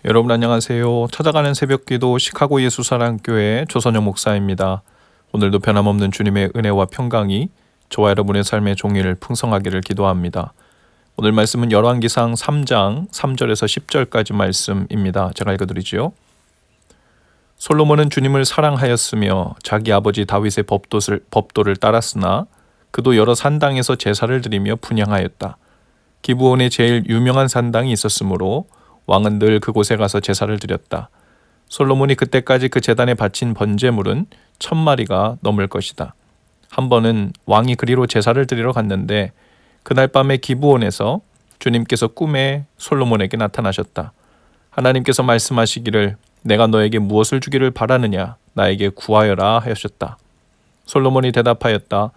여러분 안녕하세요. 찾아가는 새벽기도 시카고 예수사랑교회 조선영 목사입니다. 오늘도 변함없는 주님의 은혜와 평강이 저와 여러분의 삶의 종일 풍성하기를 기도합니다. 오늘 말씀은 열왕기상 3장 3절에서 10절까지 말씀입니다. 제가 읽어드리지요. 솔로몬은 주님을 사랑하였으며 자기 아버지 다윗의 법도를 따랐으나 그도 여러 산당에서 제사를 드리며 분향하였다. 기브온에 제일 유명한 산당이 있었으므로 왕은 늘 그곳에 가서 제사를 드렸다. 솔로몬이 그때까지 그 제단에 바친 번제물은 1000마리가 넘을 것이다. 한 번은 왕이 그리로 제사를 드리러 갔는데 그날 밤에 기브온에서 주님께서 꿈에 솔로몬에게 나타나셨다. 하나님께서 말씀하시기를 내가 너에게 무엇을 주기를 바라느냐 나에게 구하여라 하셨다. 솔로몬이 대답하였다.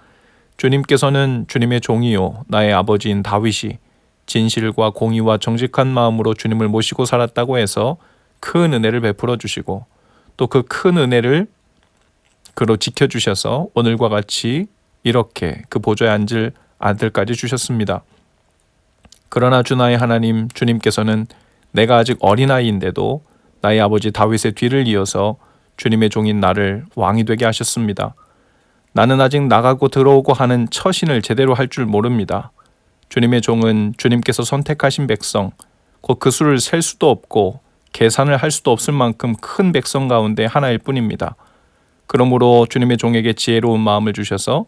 주님께서는 주님의 종이요 나의 아버지인 다윗이 진실과 공의와 정직한 마음으로 주님을 모시고 살았다고 해서 큰 은혜를 베풀어 주시고 또 그 큰 은혜를 그로 지켜주셔서 오늘과 같이 이렇게 그 보좌에 앉을 아들까지 주셨습니다. 그러나 주 나의 하나님 주님께서는 내가 아직 어린아이인데도 나의 아버지 다윗의 뒤를 이어서 주님의 종인 나를 왕이 되게 하셨습니다. 나는 아직 나가고 들어오고 하는 처신을 제대로 할 줄 모릅니다. 주님의 종은 주님께서 선택하신 백성, 곧 그 수를 셀 수도 없고 계산을 할 수도 없을 만큼 큰 백성 가운데 하나일 뿐입니다. 그러므로 주님의 종에게 지혜로운 마음을 주셔서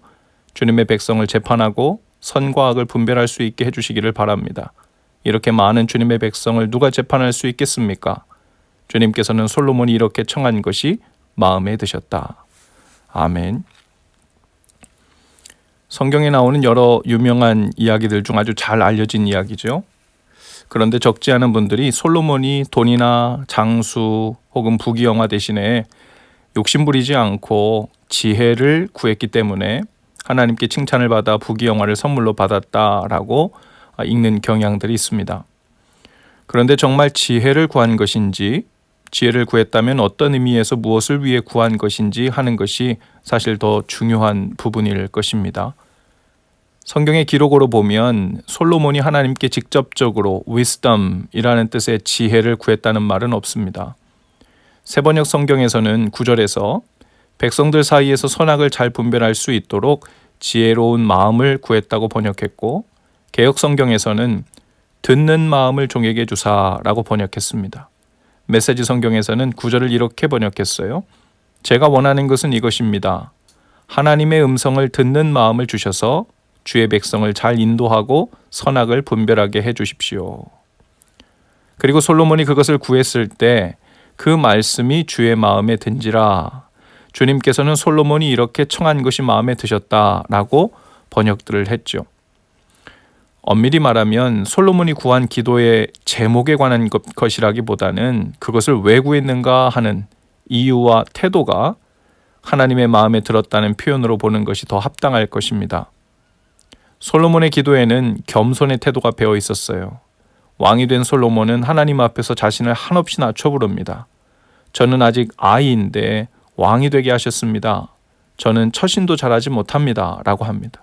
주님의 백성을 재판하고 선과 악을 분별할 수 있게 해주시기를 바랍니다. 이렇게 많은 주님의 백성을 누가 재판할 수 있겠습니까? 주님께서는 솔로몬이 이렇게 청한 것이 마음에 드셨다. 아멘. 성경에 나오는 여러 유명한 이야기들 중 아주 잘 알려진 이야기죠. 그런데 적지 않은 분들이 솔로몬이 돈이나 장수 혹은 부귀영화 대신에 욕심부리지 않고 지혜를 구했기 때문에 하나님께 칭찬을 받아 부귀영화를 선물로 받았다라고 읽는 경향들이 있습니다. 그런데 정말 지혜를 구한 것인지, 지혜를 구했다면 어떤 의미에서 무엇을 위해 구한 것인지 하는 것이 사실 더 중요한 부분일 것입니다. 성경의 기록으로 보면 솔로몬이 하나님께 직접적으로 wisdom이라는 뜻의 지혜를 구했다는 말은 없습니다. 세번역 성경에서는 9절에서 백성들 사이에서 선악을 잘 분별할 수 있도록 지혜로운 마음을 구했다고 번역했고, 개역 성경에서는 듣는 마음을 종에게 주사라고 번역했습니다. 메시지 성경에서는 9절을 이렇게 번역했어요. 제가 원하는 것은 이것입니다. 하나님의 음성을 듣는 마음을 주셔서 주의 백성을 잘 인도하고 선악을 분별하게 해주십시오. 그리고 솔로몬이 그것을 구했을 때 그 말씀이 주의 마음에 든지라 주님께서는 솔로몬이 이렇게 청한 것이 마음에 드셨다라고 번역들을 했죠. 엄밀히 말하면 솔로몬이 구한 기도의 제목에 관한 것이라기보다는 그것을 왜 구했는가 하는 이유와 태도가 하나님의 마음에 들었다는 표현으로 보는 것이 더 합당할 것입니다. 솔로몬의 기도에는 겸손의 태도가 배어 있었어요. 왕이 된 솔로몬은 하나님 앞에서 자신을 한없이 낮춰 부릅니다. 저는 아직 아이인데 왕이 되게 하셨습니다. 저는 처신도 잘하지 못합니다. 라고 합니다.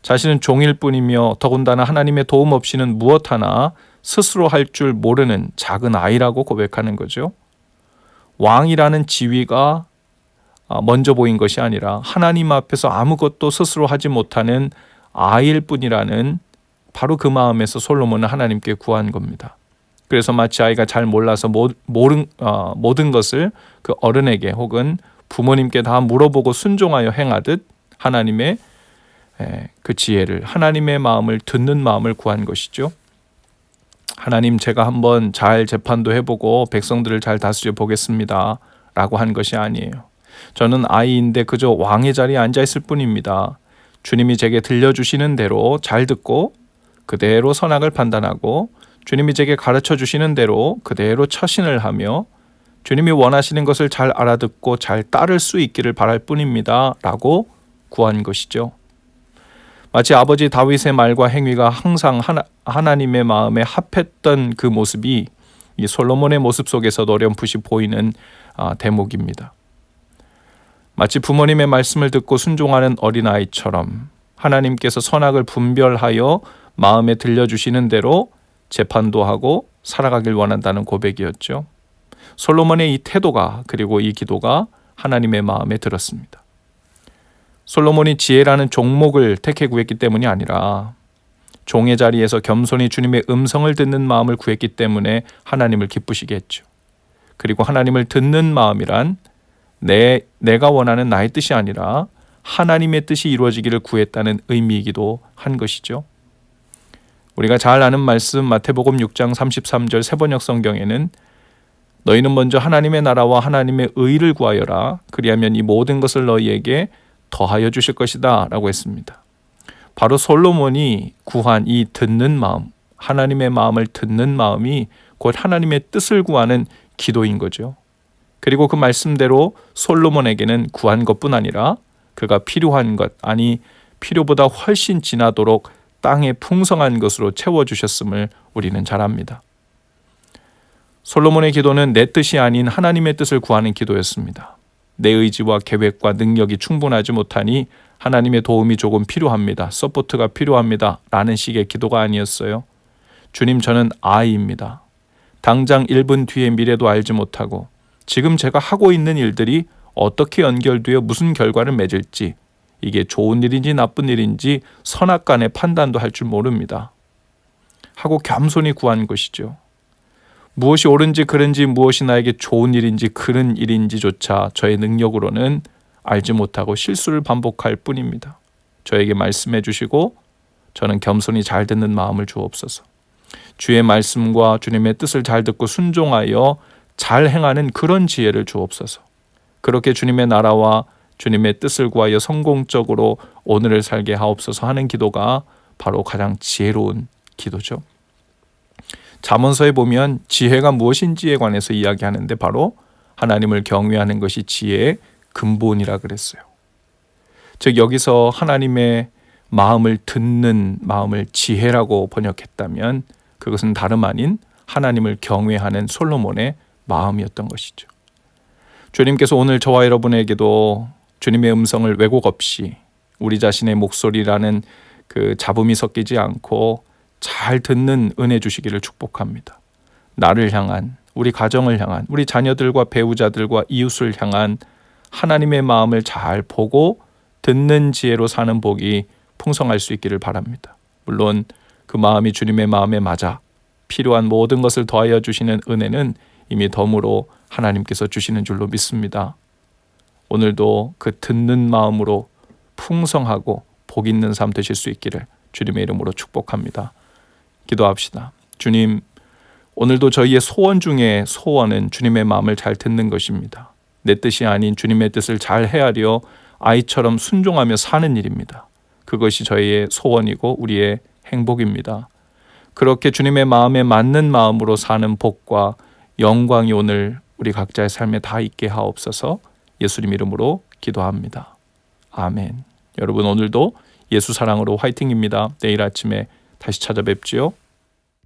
자신은 종일 뿐이며 더군다나 하나님의 도움 없이는 무엇 하나 스스로 할 줄 모르는 작은 아이라고 고백하는 거죠. 왕이라는 지위가 먼저 보인 것이 아니라 하나님 앞에서 아무것도 스스로 하지 못하는 아이일 뿐이라는 바로 그 마음에서 솔로몬은 하나님께 구한 겁니다. 그래서 마치 아이가 잘 몰라서 모든 것을 그 어른에게 혹은 부모님께 다 물어보고 순종하여 행하듯 하나님의 그 지혜를, 하나님의 마음을 듣는 마음을 구한 것이죠. 하나님, 제가 한번 잘 재판도 해보고 백성들을 잘 다스려 보겠습니다 라고 한 것이 아니에요. 저는 아이인데 그저 왕의 자리에 앉아 있을 뿐입니다. 주님이 제게 들려주시는 대로 잘 듣고 그대로 선악을 판단하고 주님이 제게 가르쳐 주시는 대로 그대로 처신을 하며 주님이 원하시는 것을 잘 알아듣고 잘 따를 수 있기를 바랄 뿐입니다 라고 구한 것이죠. 마치 아버지 다윗의 말과 행위가 항상 하나님의 마음에 합했던 그 모습이 이 솔로몬의 모습 속에서 어렴풋이 보이는 대목입니다. 마치 부모님의 말씀을 듣고 순종하는 어린아이처럼 하나님께서 선악을 분별하여 마음에 들려주시는 대로 재판도 하고 살아가길 원한다는 고백이었죠. 솔로몬의 이 태도가 그리고 이 기도가 하나님의 마음에 들었습니다. 솔로몬이 지혜라는 종목을 택해 구했기 때문이 아니라 종의 자리에서 겸손히 주님의 음성을 듣는 마음을 구했기 때문에 하나님을 기쁘시게 했죠. 그리고 하나님을 듣는 마음이란 내가 원하는 나의 뜻이 아니라 하나님의 뜻이 이루어지기를 구했다는 의미이기도 한 것이죠. 우리가 잘 아는 말씀 마태복음 6장 33절 새번역 성경에는 너희는 먼저 하나님의 나라와 하나님의 의를 구하여라. 그리하면 이 모든 것을 너희에게 더하여 주실 것이다 라고 했습니다. 바로 솔로몬이 구한 이 듣는 마음, 하나님의 마음을 듣는 마음이 곧 하나님의 뜻을 구하는 기도인 거죠. 그리고 그 말씀대로 솔로몬에게는 구한 것뿐 아니라 그가 필요한 것, 아니 필요보다 훨씬 지나도록 땅에 풍성한 것으로 채워주셨음을 우리는 잘 압니다. 솔로몬의 기도는 내 뜻이 아닌 하나님의 뜻을 구하는 기도였습니다. 내 의지와 계획과 능력이 충분하지 못하니 하나님의 도움이 조금 필요합니다. 서포트가 필요합니다. 라는 식의 기도가 아니었어요. 주님, 저는 아이입니다. 당장 1분 뒤의 미래도 알지 못하고 지금 제가 하고 있는 일들이 어떻게 연결되어 무슨 결과를 맺을지, 이게 좋은 일인지 나쁜 일인지 선악간의 판단도 할 줄 모릅니다. 하고 겸손히 구한 것이죠. 무엇이 옳은지 그른지 무엇이 나에게 좋은 일인지 그른 일인지조차 저의 능력으로는 알지 못하고 실수를 반복할 뿐입니다. 저에게 말씀해 주시고 저는 겸손히 잘 듣는 마음을 주옵소서. 주의 말씀과 주님의 뜻을 잘 듣고 순종하여 잘 행하는 그런 지혜를 주옵소서. 그렇게 주님의 나라와 주님의 뜻을 구하여 성공적으로 오늘을 살게 하옵소서 하는 기도가 바로 가장 지혜로운 기도죠. 잠언서에 보면 지혜가 무엇인지에 관해서 이야기하는데 바로 하나님을 경외하는 것이 지혜의 근본이라 그랬어요. 즉 여기서 하나님의 마음을 듣는 마음을 지혜라고 번역했다면 그것은 다름 아닌 하나님을 경외하는 솔로몬의 마음이었던 것이죠. 주님께서 오늘 저와 여러분에게도 주님의 음성을 왜곡 없이 우리 자신의 목소리라는 그 잡음이 섞이지 않고 잘 듣는 은혜 주시기를 축복합니다. 나를 향한, 우리 가정을 향한, 우리 자녀들과 배우자들과 이웃을 향한 하나님의 마음을 잘 보고 듣는 지혜로 사는 복이 풍성할 수 있기를 바랍니다. 물론 그 마음이 주님의 마음에 맞아 필요한 모든 것을 더하여 주시는 은혜는 이미 덤으로 하나님께서 주시는 줄로 믿습니다. 오늘도 그 듣는 마음으로 풍성하고 복 있는 삶 되실 수 있기를 주님의 이름으로 축복합니다. 기도합시다. 주님, 오늘도 저희의 소원 중에 소원은 주님의 마음을 잘 듣는 것입니다. 내 뜻이 아닌 주님의 뜻을 잘 헤아려 아이처럼 순종하며 사는 일입니다. 그것이 저희의 소원이고 우리의 행복입니다. 그렇게 주님의 마음에 맞는 마음으로 사는 복과 영광이 오늘 우리 각자의 삶에 다 있게 하옵소서. 예수님 이름으로 기도합니다. 아멘. 여러분 오늘도 예수 사랑으로 화이팅입니다. 내일 아침에 다시 찾아뵙지요.